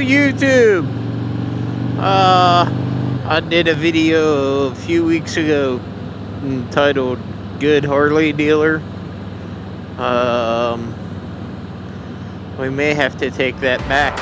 YouTube! I did a video a few weeks ago entitled Good Harley Dealer. We may have to take that back.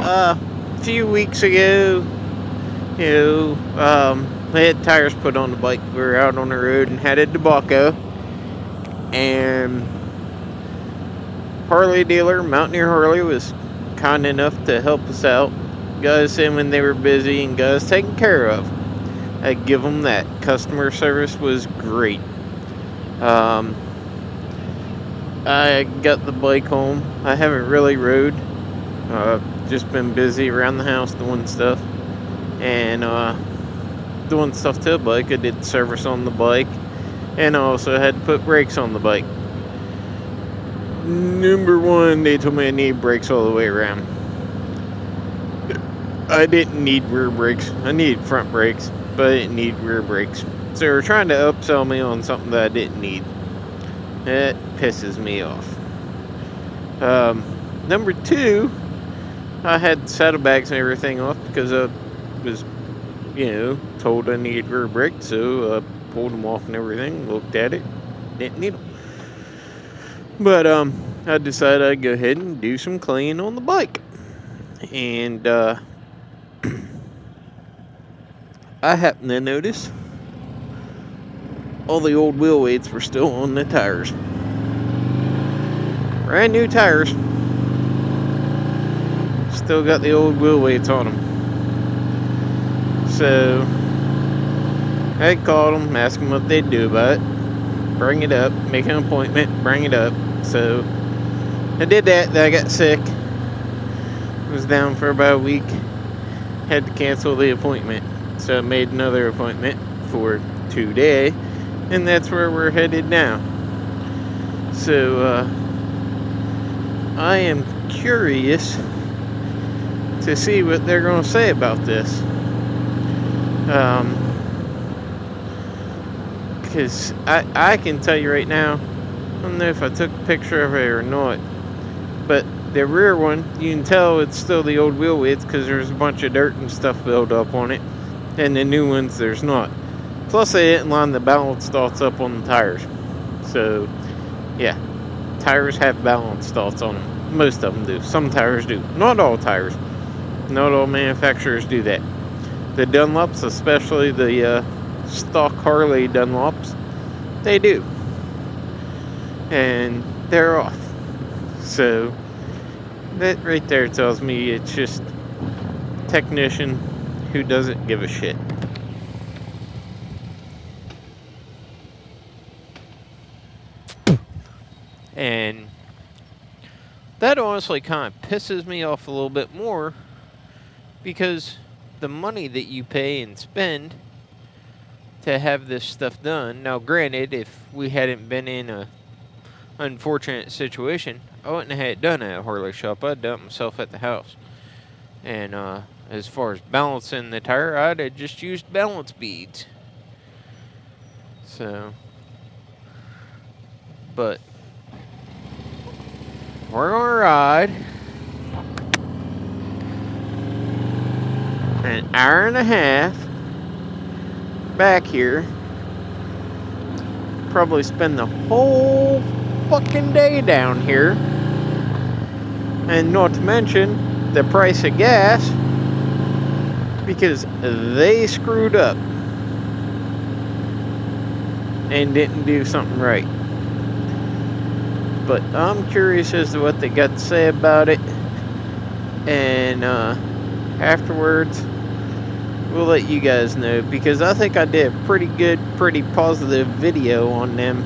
A few weeks ago, I had tires put on the bike. We were out on the road and had a debacle, and Harley dealer, Mountaineer Harley, was kind enough to help us out. Got us in when they were busy and got us taken care of. I give them that. Customer service was great. I got the bike home. I haven't really rode. Just been busy around the house doing stuff and doing stuff to the bike. I did service on the bike, and I also had to put brakes on the bike. Number one, they told me I need brakes all the way around. I didn't need rear brakes. I needed front brakes, but I didn't need rear brakes. So they were trying to upsell me on something that I didn't need. That pisses me off. Number two, I had saddlebags and everything off because I was, told I needed rear brakes, so I pulled them off and everything, looked at it, didn't need them. But I decided I'd go ahead and do some cleaning on the bike. And I happened to notice all the old wheel weights were still on the tires. Brand new tires. Still got the old wheel weights on them. So I called them, asked them what they'd do about it. Bring it up, make an appointment, bring it up. So I did that. Then I got sick. Was down for about a week. Had to cancel the appointment. So I made another appointment for today, and that's where we're headed now. So I am curious to see what they're going to say about this. Because I can tell you right now, I don't know if I took a picture of it or not, but the rear one, you can tell it's still the old wheel weights because there's a bunch of dirt and stuff built up on it, and the new ones there's not. Plus they didn't line the balance dots up on the tires. So yeah, tires have balance dots on them. Most of them do. Some tires do. Not all tires. Not all manufacturers do that. The Dunlops, especially the stock Harley Dunlops, they do. And they're off. So that right there tells me it's just a technician who doesn't give a shit. And that honestly kind of pisses me off a little bit more, because the money that you pay and spend to have this stuff done. Now granted, if we hadn't been in a unfortunate situation, I wouldn't have had it done at a Harley shop. I'd done it myself at the house. And as far as balancing the tire, I'd have just used balance beads. So, but we're gonna ride an hour and a half back here. Probably spend the whole fucking day down here. And not to mention the price of gas, because they screwed up and didn't do something right. But I'm curious as to what they got to say about it. And afterwards, we'll let you guys know. Because I think I did a pretty good, pretty positive video on them.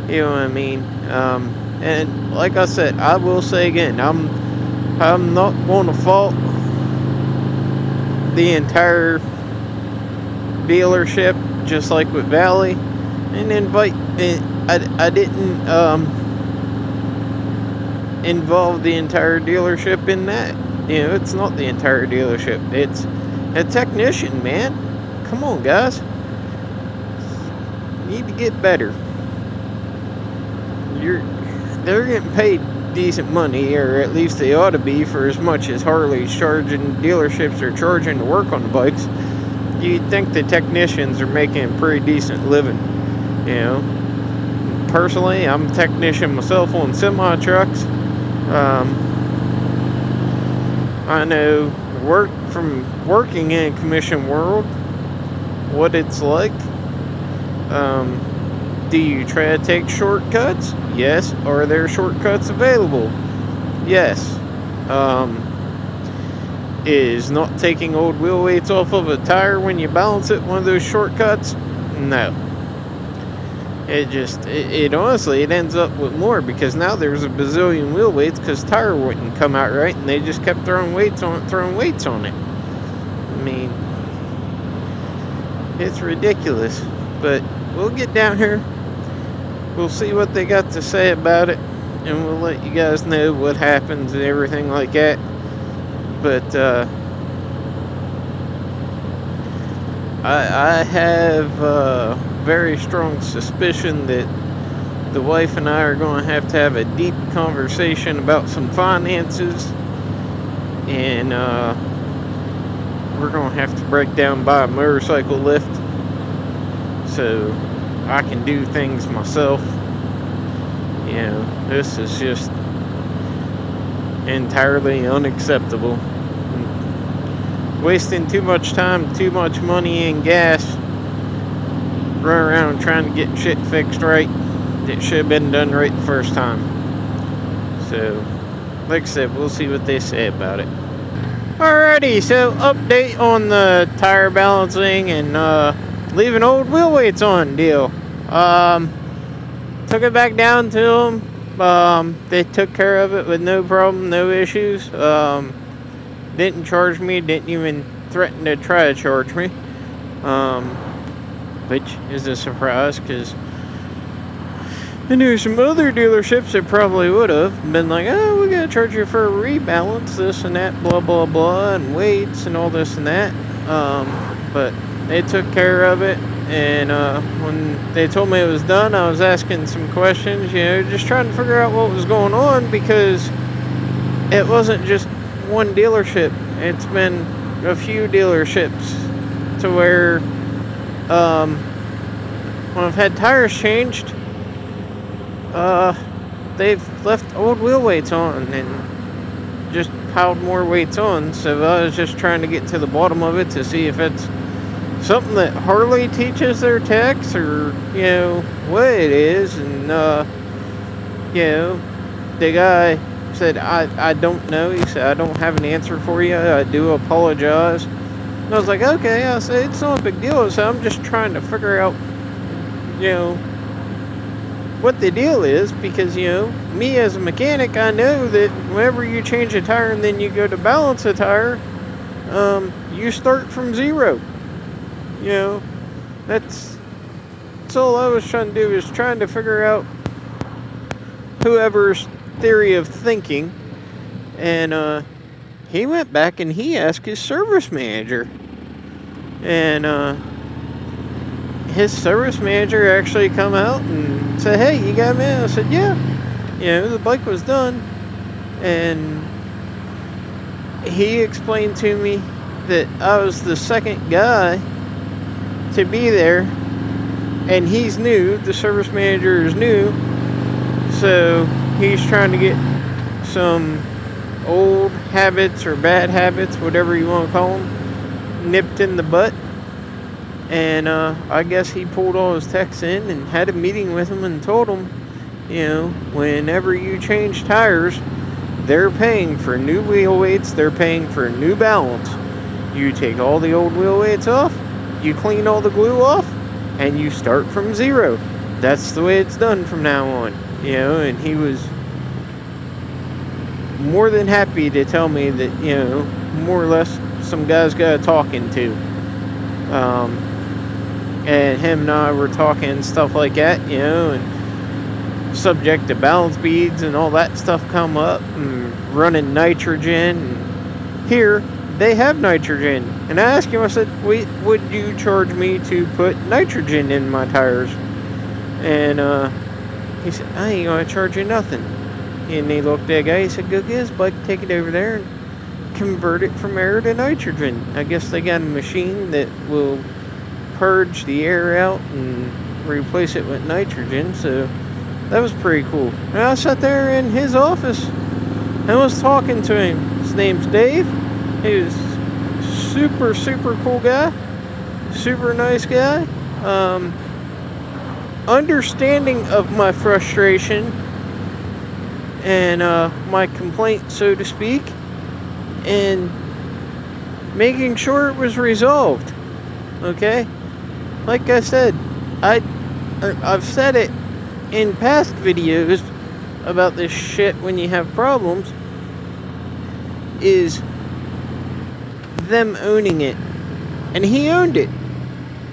You know what I mean? And like I said, I will say again, I'm not going to fault the entire dealership, just like with Valley. And I didn't involve the entire dealership in that. You know, it's not the entire dealership. It's a technician, man. Come on, guys. You need to get better. They're getting paid decent money, or at least they ought to be, for as much as Harley's charging, dealerships are charging to work on the bikes. You'd think the technicians are making a pretty decent living, you know. Personally, I'm a technician myself on semi-trucks. I know from working in commission world what it's like. Do you try to take shortcuts? Yes. Are there shortcuts available? Yes. Is not taking old wheel weights off of a tire when you balance it one of those shortcuts? No. It honestly, it ends up with more, because now there's a bazillion wheel weights because tire wouldn't come out right, and they just kept throwing weights on it. I mean, it's ridiculous. But we'll get down here. We'll see what they got to say about it, and we'll let you guys know what happens and everything like that. But I have a very strong suspicion that the wife and I are going to have a deep conversation about some finances, and we're going to have to break down and buy a motorcycle lift so I can do things myself. You know, this is just entirely unacceptable. Wasting too much time, too much money and gas, run around trying to get shit fixed right that should have been done right the first time. So, like I said, we'll see what they say about it. Alrighty, so update on the tire balancing and leaving old wheel weights on deal. Took it back down to them. They took care of it with no problem, no issues. Didn't charge me, didn't even threaten to try to charge me, which is a surprise, because I knew some other dealerships that probably would have been like, oh, we gotta charge you for a rebalance, this and that, blah blah blah, and weights and all this and that. But they took care of it, and when they told me it was done, I was asking some questions, you know, just trying to figure out what was going on, because it wasn't just one dealership. It's been a few dealerships to where when I've had tires changed, they've left old wheel weights on and just piled more weights on. So I was just trying to get to the bottom of it to see if it's something that Harley teaches their techs, or, you know, what it is. And you know, the guy said, I don't know. He said, I don't have an answer for you. I do apologize. And I was like, okay. I said, it's not a big deal. So I'm just trying to figure out, you know, what the deal is, because, you know, me as a mechanic, I know that whenever you change a tire and then you go to balance a tire, you start from zero. You know, that's all I was trying to do, is trying to figure out whoever's theory of thinking. And he went back and he asked his service manager, and his service manager actually come out and said, hey, you got me? I said, yeah. You know, the bike was done. And he explained to me that I was the second guy to be there, and he's new. The service manager is new, so he's trying to get some old habits or bad habits, whatever you want to call them, nipped in the butt. And I guess he pulled all his techs in and had a meeting with them and told them, whenever you change tires, they're paying for new wheel weights, they're paying for new balance. You take all the old wheel weights off, you clean all the glue off, and you start from zero. That's the way it's done from now on. And he was more than happy to tell me that, more or less some guys got talking to. And him and I were talking stuff like that, and subject to balance beads and all that stuff come up, and running nitrogen. And here, they have nitrogen. And I asked him, I said, would you charge me to put nitrogen in my tires? And he said, I ain't going to charge you nothing. And he looked at the guy, he said, go get his bike, take it over there, and convert it from air to nitrogen. I guess they got a machine that will purge the air out and replace it with nitrogen. So that was pretty cool. And I sat there in his office and was talking to him. His name's Dave. He was super cool guy, super nice guy, understanding of my frustration and my complaint, so to speak, and making sure it was resolved. Okay, like I said, I've said it in past videos about this shit. When you have problems, is them owning it, and he owned it.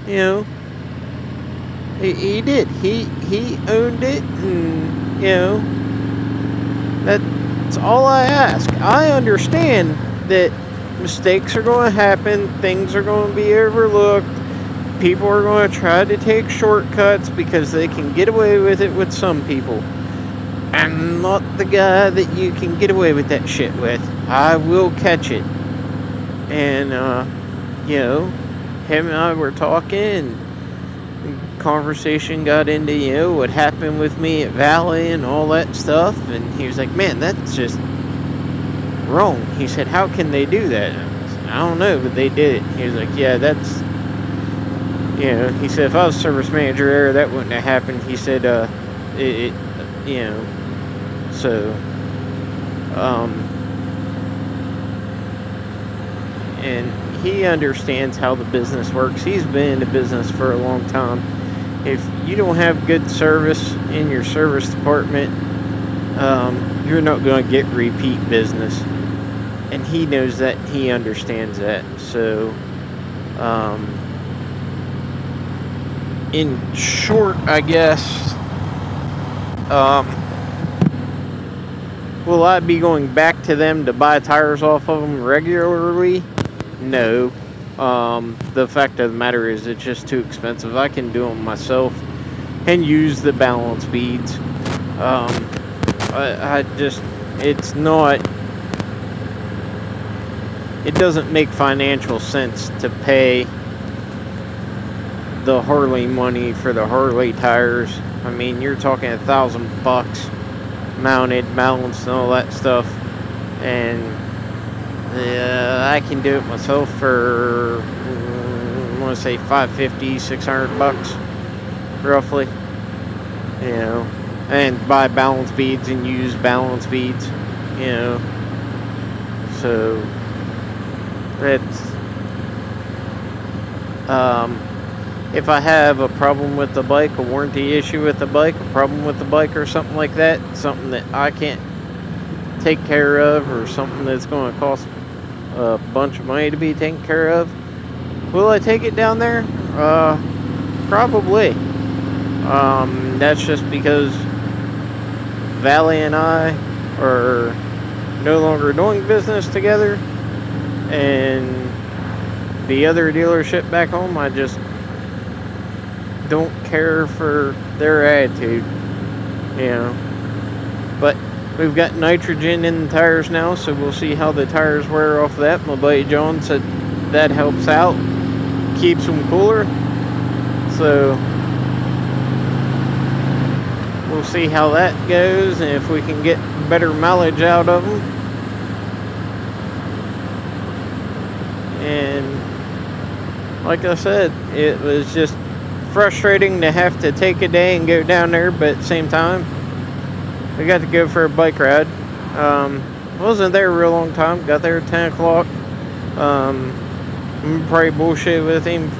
He did. He owned it, and that's all I ask. I understand that mistakes are going to happen, things are going to be overlooked, people are going to try to take shortcuts because they can get away with it with some people. I'm not the guy that you can get away with that shit with. I will catch it. And him and I were talking, and conversation got into what happened with me at Valley and all that stuff, and he was like, man, that's just wrong. He said, how can they do that? I said, I don't know, but they did it. He was like, yeah, that's, he said, if I was service manager there, that wouldn't have happened. He said, so and he understands how the business works. He's been in the business for a long time. If you don't have good service in your service department, you're not going to get repeat business. And he knows that. He understands that. So, in short, I guess, will I be going back to them to buy tires off of them regularly? No. The fact of the matter is, it's just too expensive. I can do them myself and use the balance beads. It doesn't make financial sense to pay the Harley money for the Harley tires. I mean, you're talking $1,000 mounted, balanced, and all that stuff, and I can do it myself for, I want to say $550, $600 roughly, and buy balance beads and use balance beads, so that's, if I have a problem with the bike, a warranty issue with the bike, a problem with the bike or something like that, something that I can't take care of, or something that's going to cost a bunch of money to be taken care of, will I take it down there? Probably. That's just because Valley and I are no longer doing business together, and the other dealership back home, I just don't care for their attitude, but we've got nitrogen in the tires now, so we'll see how the tires wear off of that. My buddy John said that helps out, keeps them cooler, so we'll see how that goes, and if we can get better mileage out of them. And like I said, it was just frustrating to have to take a day and go down there, but at the same time, we got to go for a bike ride. Wasn't there a real long time. Got there at 10 o'clock. Probably bullshit with him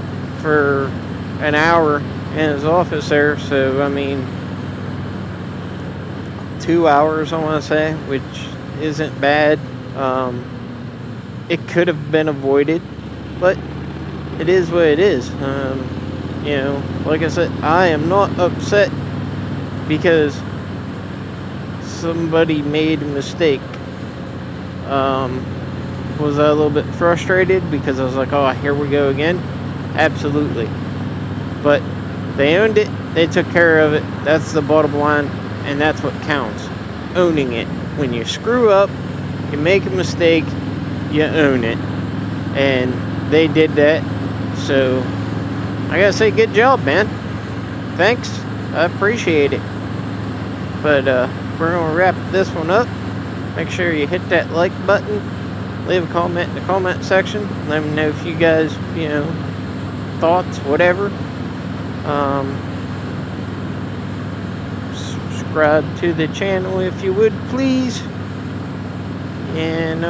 for an hour in his office there. So, I mean, 2 hours, I want to say, which isn't bad. It could have been avoided, but it is what it is. You know, like I said, I am not upset because somebody made a mistake. Was I a little bit frustrated because I was like, oh, here we go again? Absolutely. But they owned it, they took care of it. That's the bottom line, and that's what counts. Owning it. When you screw up, you make a mistake, you own it. And they did that. So I gotta say, good job, man. Thanks. I appreciate it. But we're gonna wrap this one up. Make sure you hit that like button. Leave a comment in the comment section. Let me know if you guys, you know, thoughts, whatever. Subscribe to the channel if you would, please. And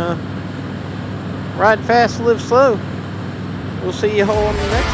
ride fast, live slow. We'll see you all on the next